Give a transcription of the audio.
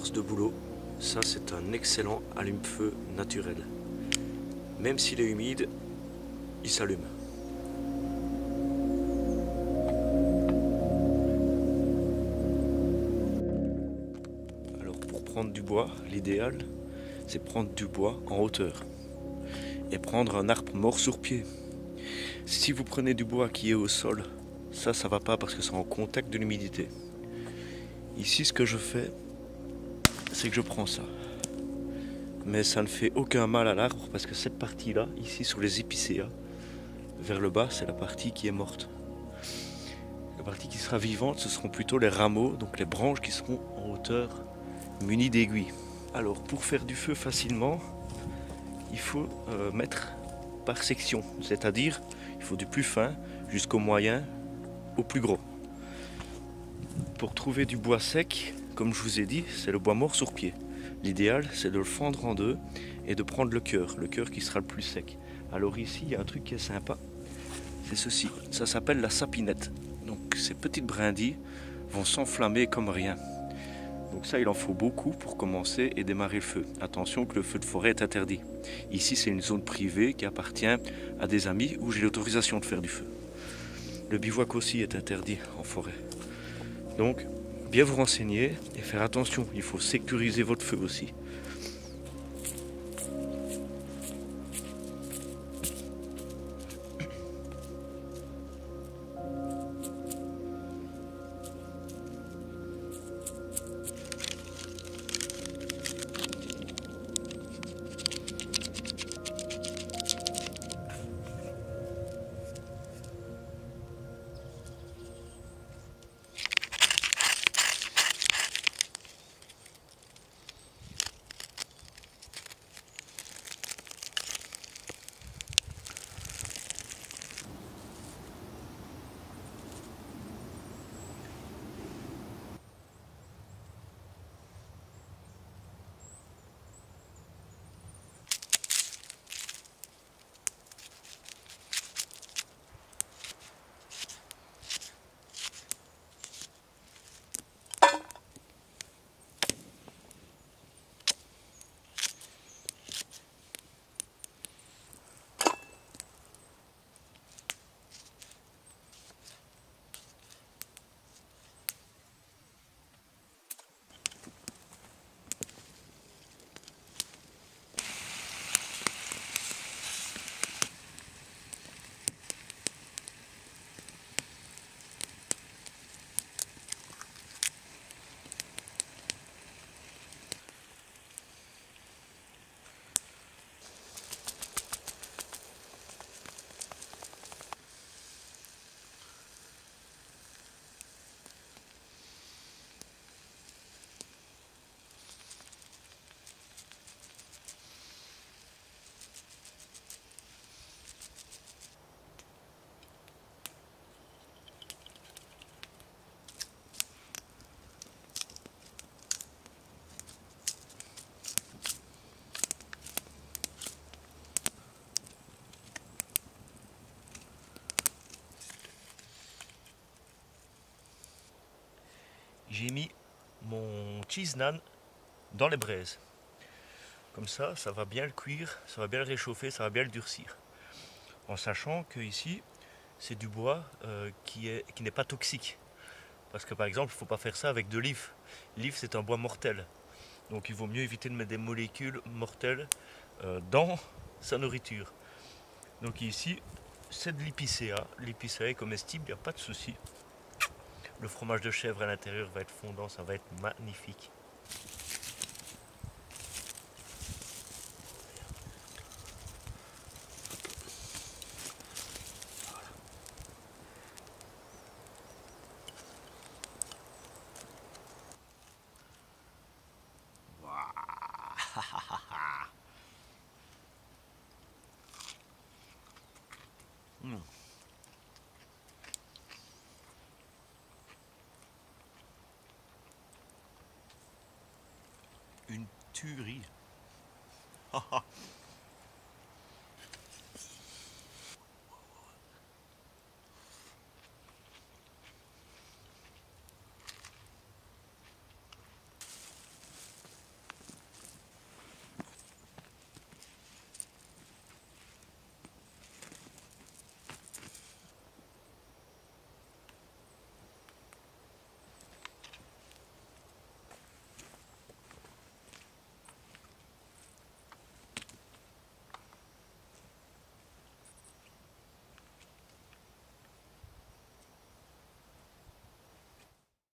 force de boulot, ça c'est un excellent allume-feu naturel. Même s'il est humide, il s'allume. Alors pour prendre du bois, l'idéal c'est prendre du bois en hauteur et prendre un arbre mort sur pied. Si vous prenez du bois qui est au sol, ça va pas parce que c'est en contact de l'humidité. Ici ce que je fais, c'est que je prends ça. Mais ça ne fait aucun mal à l'arbre parce que cette partie-là, ici sur les épicéas, vers le bas, c'est la partie qui est morte. La partie qui sera vivante, ce seront plutôt les rameaux, donc les branches qui seront en hauteur, munies d'aiguilles. Alors pour faire du feu facilement, il faut mettre par section, c'est-à-dire il faut du plus fin jusqu'au moyen au plus gros. Pour trouver du bois sec, comme je vous ai dit, c'est le bois mort sur pied. L'idéal, c'est de le fendre en deux et de prendre le cœur qui sera le plus sec. Alors ici, il y a un truc qui est sympa, c'est ceci, ça s'appelle la sapinette. Donc ces petites brindilles vont s'enflammer comme rien. Donc ça, il en faut beaucoup pour commencer et démarrer le feu. Attention que le feu de forêt est interdit. Ici, c'est une zone privée qui appartient à des amis où j'ai l'autorisation de faire du feu. Le bivouac aussi est interdit en forêt. Donc, bien vous renseigner et faire attention, il faut sécuriser votre feu aussi. J'ai mis mon cheese naan dans les braises. Comme ça va bien le cuire, ça va bien le réchauffer, ça va bien le durcir. En sachant que ici, c'est du bois qui n'est pas toxique. Parce que par exemple, il ne faut pas faire ça avec de l'if. L'if, c'est un bois mortel. Donc il vaut mieux éviter de mettre des molécules mortelles dans sa nourriture. Donc ici, c'est de l'épicéa. L'épicéa est comestible, il n'y a pas de souci. Le fromage de chèvre à l'intérieur va être fondant, ça va être magnifique. Mmh. Une tuerie.